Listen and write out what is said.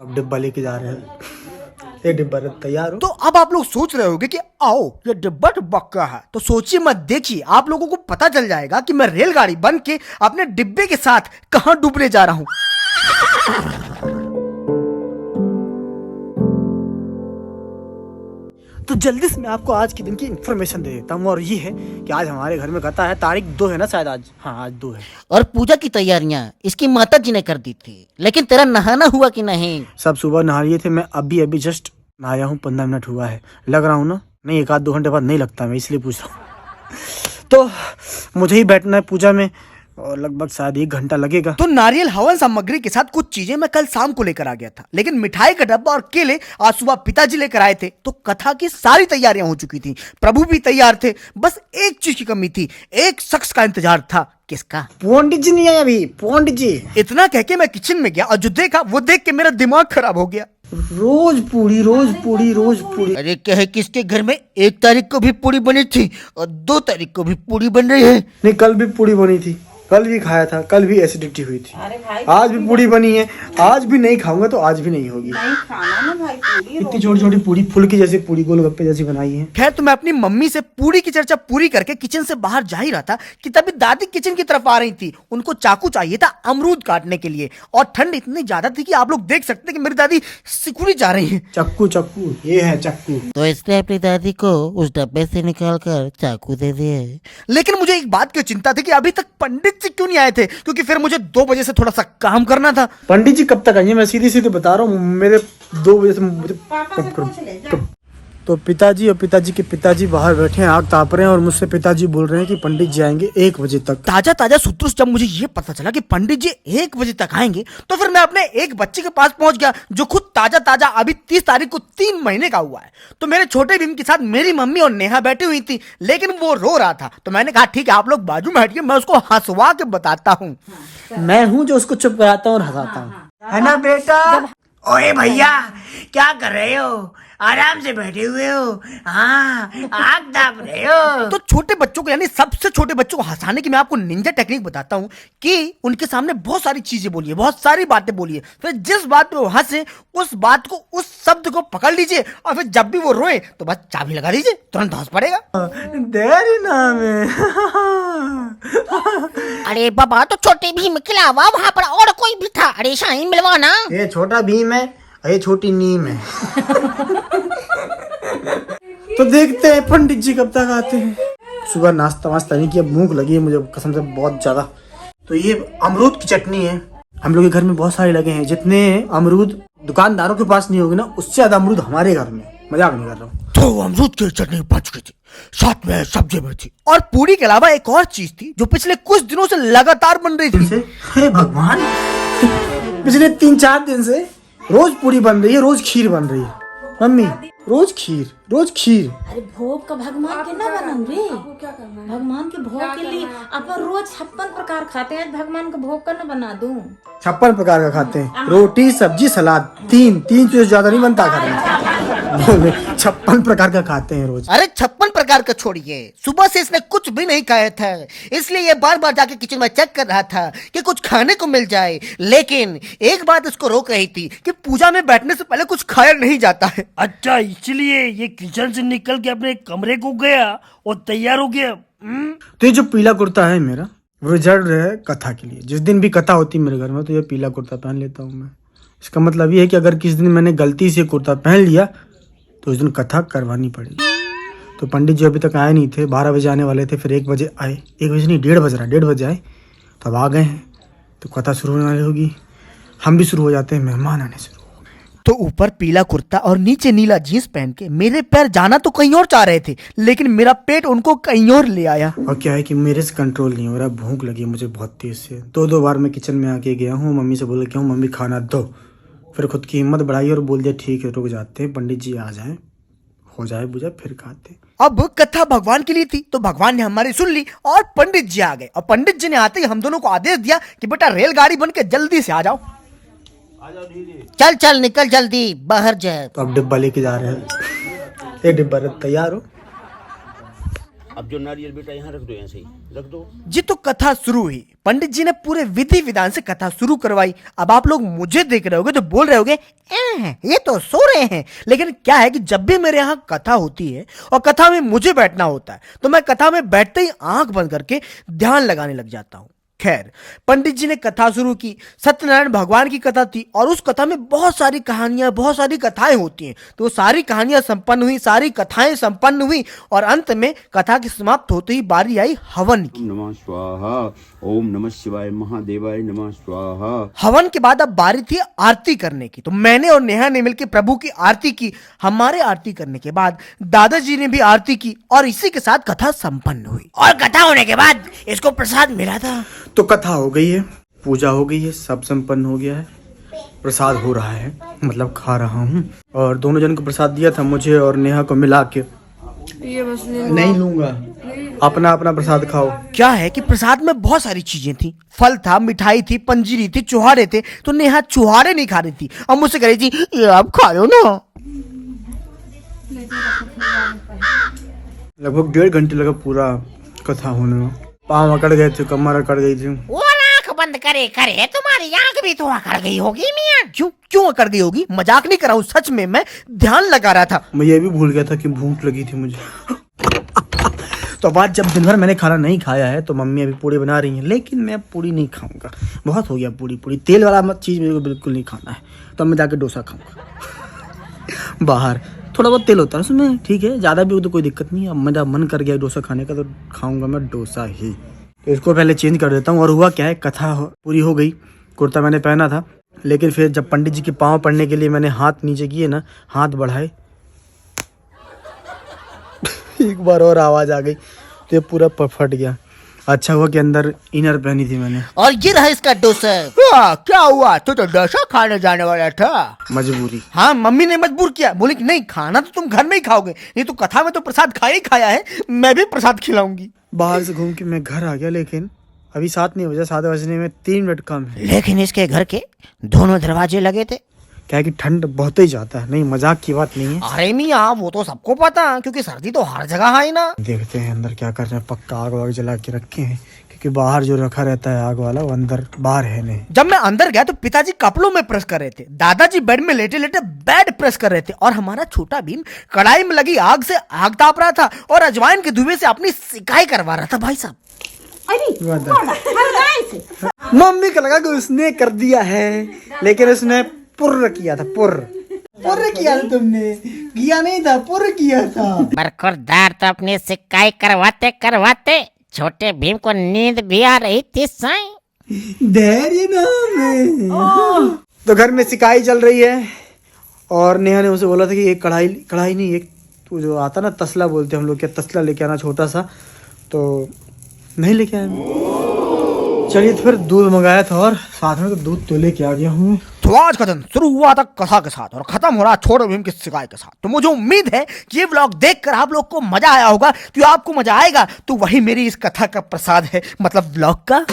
अब डिब्बा लेके जा रहे हैं। ये डिब्बा तैयार हो तो अब आप लोग सोच रहे होंगे कि आओ ये डिब्बा डिब्बा का है, तो सोचिए मत, देखिए आप लोगों को पता चल जाएगा कि मैं रेलगाड़ी बन के अपने डिब्बे के साथ कहां डूबने जा रहा हूं। तो जल्दी से मैं आपको आज के दिन की इन्फॉर्मेशन दे देता हूँ, और ये है कि आज हमारे घर में कथा है। तारीख 2 है ना शायद आज? हाँ आज 2 है। और पूजा की तैयारियां इसकी माता जी ने कर दी थी, लेकिन तेरा नहाना हुआ कि नहीं? सब सुबह नहा लिए थे, मैं अभी अभी जस्ट नहाया हूँ, 15 मिनट हुआ है। लग रहा हूँ ना? नहीं, 1-2 घंटे बाद नहीं लगता, मैं इसलिए पूछ रहा हूँ। तो मुझे ही बैठना है पूजा में और लगभग शायद 1 घंटा लगेगा। तो नारियल हवन सामग्री के साथ कुछ चीजें मैं कल शाम को लेकर आ गया था, लेकिन मिठाई का डब्बा और केले आज सुबह पिताजी लेकर आए थे। तो कथा की सारी तैयारियां हो चुकी थी, प्रभु भी तैयार थे, बस एक चीज की कमी थी, एक शख्स का इंतजार था। किसका? पंडित जी नहीं आए अभी, पंडित जी। इतना कह के मैं किचन में गया और जो देखा वो देख के मेरा दिमाग खराब हो गया। रोज पूरी रोज पूरी रोज पूरी। अरे कहे किसके घर में 1 तारीख को भी पूरी बनी थी और 2 तारीख को भी पूरी बन रही है। नहीं, कल भी पूरी बनी थी, कल भी खाया था, कल भी एसिडिटी हुई थी। आज भी पूरी बनी है, आज भी नहीं खाऊंगा तो आज भी नहीं होगी। नहीं खाना ना भाई, पूरी इतनी छोटी छोटी पूरी, फुल्की जैसी पूरी, गोलगप्पे जैसी बनाई है। खैर, तो मैं अपनी मम्मी से पूरी की चर्चा पूरी करके किचन से बाहर जा ही रहा था कि तभी दादी किचन की तरफ आ रही थी। उनको चाकू चाहिए था अमरूद काटने के लिए, और ठंड इतनी ज्यादा थी कि आप लोग देख सकते हैं कि मेरी दादी सिकुड़ी जा रही है। चक्कू चक्कू, ये है चक्कू। तो इसने अपनी दादी को उस डब्बे से निकाल कर चाकू दे दिए। लेकिन मुझे एक बात की चिंता थी कि अभी तक पंडित जी क्यों नहीं आए थे, क्योंकि फिर मुझे 2 बजे से थोड़ा सा काम करना था। पंडित जी कब तक आएंगे? मैं सीधी सीधी बता रहा हूँ, मेरे 2 बजे से मुझे तो पिताजी और पिताजी के पिताजी बाहर बैठे हैं, आग ताप रहे हैं, और मुझसे पिताजी बोल रहे हैं कि पंडित जी आएंगे 1 बजे तक। ताजा ताजा सूत्रों से जब मुझे ये पता चला कि पंडित जी 1 बजे तक आएंगे, तो फिर मैं अपने एक बच्चे के पास पहुंच गया जो खुद ताजा ताजा अभी 30 तारीख को 3 महीने का हुआ है। तो मेरे छोटे भीम के साथ मेरी मम्मी और नेहा बैठी हुई थी, लेकिन वो रो रहा था। तो मैंने कहा ठीक है, आप लोग बाजू में हटिए, मैं उसको हंसवा के बताता हूँ। मैं हूँ जो उसको चुप कराता हूँ और हंसाता हूँ, है ना बेटा? ओए भैया, क्या कर रहे हो? आराम से बैठे हुए हो? हाँ, आग दाब रहे हो? तो छोटे बच्चों को, यानी सबसे छोटे बच्चों को हंसाने की मैं आपको निंजा टेक्निक बताता हूँ कि उनके सामने बहुत सारी चीजें बोलिए, बहुत सारी बातें बोलिए, फिर जिस बात पे वो हंसे उस बात को, उस शब्द को पकड़ लीजिए, और फिर जब भी वो रोए तो बस चाबी लगा लीजिए, तुरंत हंस पड़ेगा। तेरी नाम है। अरे बाबा, तो छोटे भीम के अलावा वहाँ पर और कोई भी था? अरे शाइन मिलवाना। ये छोटा भीम है, ये छोटी नीम है। तो देखते हैं पंडित जी कब तक आते हैं। सुबह नाश्ता वास्ता नहीं किया, भूख लगी है मुझे कसम से बहुत ज्यादा। तो ये अमरूद की चटनी है, हम लोग के घर में बहुत सारे लगे हैं। जितने अमरूद दुकानदारों के पास नहीं होगी ना, उससे ज्यादा अमरूद हमारे घर में। मजाक नहीं कर रहा हूँ। तो अमरूद की चटनी बच गई थी, साथ में सब्जी भी थी, और पूरी के अलावा एक और चीज थी जो पिछले कुछ दिनों से लगातार बन रही थी। हे भगवान, पिछले 3-4 दिन से रोज पूरी बन रही है, रोज खीर बन रही है। मम्मी, रोज खीर, रोज खीर। अरे भोग का भगवान के ना बनम रे, भगवान के भोग के लिए अपन रोज 56 प्रकार खाते हैं, आज भगवान का भोग का ना बना दूं। 56 प्रकार का खाते हैं, रोटी सब्जी सलाद, 3 से ज्यादा नहीं बनता घर में। 56 प्रकार का खाते हैं रोज। अरे 56 प्रकार का छोड़िए, सुबह से इसने कुछ भी नहीं खाया था, इसलिए ये बार बार जाके किचन में चेक कर रहा था कि कुछ खाने को मिल जाए। लेकिन एक बात इसको रोक रही थी कि पूजा में बैठने से पहले कुछ खाया नहीं जाता है। अच्छा, इसलिए ये किचन से निकल के अपने कमरे को गया और तैयार हो गया। तो ये जो पीला कुर्ता है मेरा, वो रिजर्व है कथा के लिए। जिस दिन भी कथा होती है मेरे घर में, तो ये पीला कुर्ता पहन लेता हूँ मैं। इसका मतलब ये है कि अगर किसी दिन मैंने गलती से कुर्ता पहन लिया तो उस दिन कथा करवानी पड़ेगी। तो पंडित जी अभी तक आए नहीं थे, 12 बजे आने वाले थे, फिर 1 बजे आए। 1 बजे नहीं, 1:30 बज रहा, 1:30 बजे आए, तो अब आ गए हैं। तो कथा शुरू होने वाली होगी, हम भी शुरू हो जाते हैं, मेहमान आने शुरू हो गए। तो ऊपर पीला कुर्ता और नीचे नीला जीन्स पहन के मेरे पैर जाना तो कहीं और चाह रहे थे, लेकिन मेरा पेट उनको कहीं और ले आया। और क्या है कि मेरे से कंट्रोल नहीं हो रहा, भूख लगी मुझे बहुत तेज से। 2 बार मैं किचन में आके गया हूँ, मम्मी से बोल के हूँ मम्मी खाना दो, फिर खुद की हिम्मत बढ़ाई और बोल दिया ठीक है रुक जाते हैं, पंडित जी आ जाए, हो जाए बुझा, फिर खाते। अब कथा भगवान के लिए थी, तो भगवान ने हमारी सुन ली और पंडित जी आ गए। और पंडित जी ने आते ही हम दोनों को आदेश दिया कि बेटा रेलगाड़ी बन के जल्दी से आ जाओ। चल चल निकल जल्दी बाहर जाए। तो अब डिब्बा लेके जा रहे हैं। ये डिब्बा तैयार हो? अब जो नारियल बेटा यहाँ रख दो, यहाँ से ही रख दो। जी तो कथा शुरू हुई, पंडित जी ने पूरे विधि विधान से कथा शुरू करवाई। अब आप लोग मुझे देख रहे होगे तो बोल रहे होगे ये तो सो रहे हैं, लेकिन क्या है कि जब भी मेरे यहाँ कथा होती है और कथा में मुझे बैठना होता है तो मैं कथा में बैठते ही आंख बंद करके ध्यान लगाने लग जाता हूँ। खैर, पंडित जी ने कथा शुरू की। सत्यनारायण भगवान की कथा थी और उस कथा में बहुत सारी कहानियां, बहुत सारी कथाएं होती हैं। तो सारी कहानियां संपन्न हुई, सारी कथाएं संपन्न हुई और अंत में कथा की समाप्त होते ही बारी आई हवन की। ओम नमः स्वाहा, ओम नमः शिवाय महादेवाय नमः स्वाहा। हवन के बाद अब बारी थी आरती करने की। तो मैंने और नेहा ने मिलकर प्रभु की आरती की। हमारे आरती करने के बाद दादाजी ने भी आरती की और इसी के साथ कथा संपन्न हुई। और कथा होने के बाद इसको प्रसाद मिला था। तो कथा हो गई है, पूजा हो गई है, सब संपन्न हो गया है, प्रसाद हो रहा है, मतलब खा रहा हूँ। और दोनों जन को प्रसाद दिया था, मुझे और नेहा को मिला के। ये बस नहीं लूंगा, अपना अपना प्रसाद खाओ। क्या है कि प्रसाद में बहुत सारी चीजें थी। फल था, मिठाई थी, पंजीरी थी, चुहारे थे। तो नेहा चुहारे नहीं खा रही थी और मुझसे कह रही थी ये आप खा लो ना। लगभग 1.5 घंटे लगा पूरा कथा होने में। पाँव अकड़ गए थे, कमर अकड़ गई थी। वो आंख बंद करे करे तुम्हारी आंख भी तो अकड़ गई होगी मियां। क्यों अकड़ गई होगी? मजाक नहीं कर रहा हूँ, सच में मैं ध्यान लगा रहा था। मैं ये भी भूल गया था कि भूख लगी थी मुझे। तो बाद जब दिन भर मैंने खाना नहीं खाया है तो मम्मी अभी पूड़ी बना रही है, लेकिन मैं पूड़ी नहीं खाऊंगा। बहुत हो गया पूड़ी तेल वाला चीज़ मेरे को बिल्कुल नहीं खाना है। तो मैं जाके डोसा खाऊंगा। बाहर थोड़ा बहुत तेल होता है उसमें, ठीक है, ज़्यादा भी हो तो कोई दिक्कत नहीं है। अब मेरा मन कर गया डोसा खाने का तो खाऊंगा मैं डोसा ही। तो इसको पहले चेंज कर देता हूँ। और हुआ क्या है, कथा पूरी हो गई। कुर्ता मैंने पहना था, लेकिन फिर जब पंडित जी के पाँव पड़ने के लिए मैंने हाथ नीचे किए ना, हाथ बढ़ाए, एक बार और आवाज़ आ गई तो ये पूरा फट गया। अच्छा हुआ कि अंदर इनर पहनी थी मैंने। और ये रहा इसका डोसा। क्या हुआ? तो डोसा खाने जाने वाला था। मजबूरी। हाँ, मम्मी ने मजबूर किया। बोली कि नहीं, खाना तो तुम घर में ही खाओगे, नहीं तो कथा में तो प्रसाद खाया है, मैं भी प्रसाद खिलाऊंगी। बाहर से घूम के मैं घर आ गया, लेकिन अभी 7 नहीं बजा, 7 बजने में 3 मिनट कम है। लेकिन इसके घर के दोनों दरवाजे लगे थे। क्या है कि ठंड बहुत ही जाता है। नहीं, मजाक की बात नहीं है। अरे मियाँ, वो तो सबको पता है, क्योंकि सर्दी तो हर जगह है ना। देखते हैं अंदर क्या कर रहे हैं। पक्का आग वाग जला के रखे हैं, क्योंकि बाहर जो रखा रहता है आग वाला वो अंदर बाहर है नहीं। जब मैं अंदर गया तो पिताजी कपड़ों में प्रेस कर रहे थे, दादाजी बेड में लेटे लेटे बेड प्रेस कर रहे थे और हमारा छोटा भीम कढ़ाई में लगी आग से आग ताप रहा था और अजवाइन के धुएं से अपनी सिकाई करवा रहा था। भाई साहब, मम्मी को लगा कि उसने कर दिया है, लेकिन उसने पुर्र किया था। पुर्र किया था तुमने, किया नहीं था, पुर्र किया था। बरखुरदार तो अपनी सिकाई करवाते करवाते छोटे भीम को नींद भी आ रही थी साईं। धैर्य नाम है। तो घर में सिकाई चल रही है और नेहा ने उसे बोला था कि एक कढ़ाई नहीं, एक तो जो आता ना तसला बोलते हैं हम लोग, क्या तसला लेके आना छोटा सा, तो नहीं लेके आया। चलिए, तो फिर दूध मंगाया था और साथ में तो दूध तो लेके आ गया हूँ। तो आज का दिन शुरू हुआ था कथा के साथ और खत्म हो रहा छोटे भीम की सिकाई के साथ। तो मुझे उम्मीद है कि ये व्लॉग देखकर आप लोग को मजा आया होगा। तो आपको मजा आएगा तो वही मेरी इस कथा का प्रसाद है, मतलब व्लॉग का।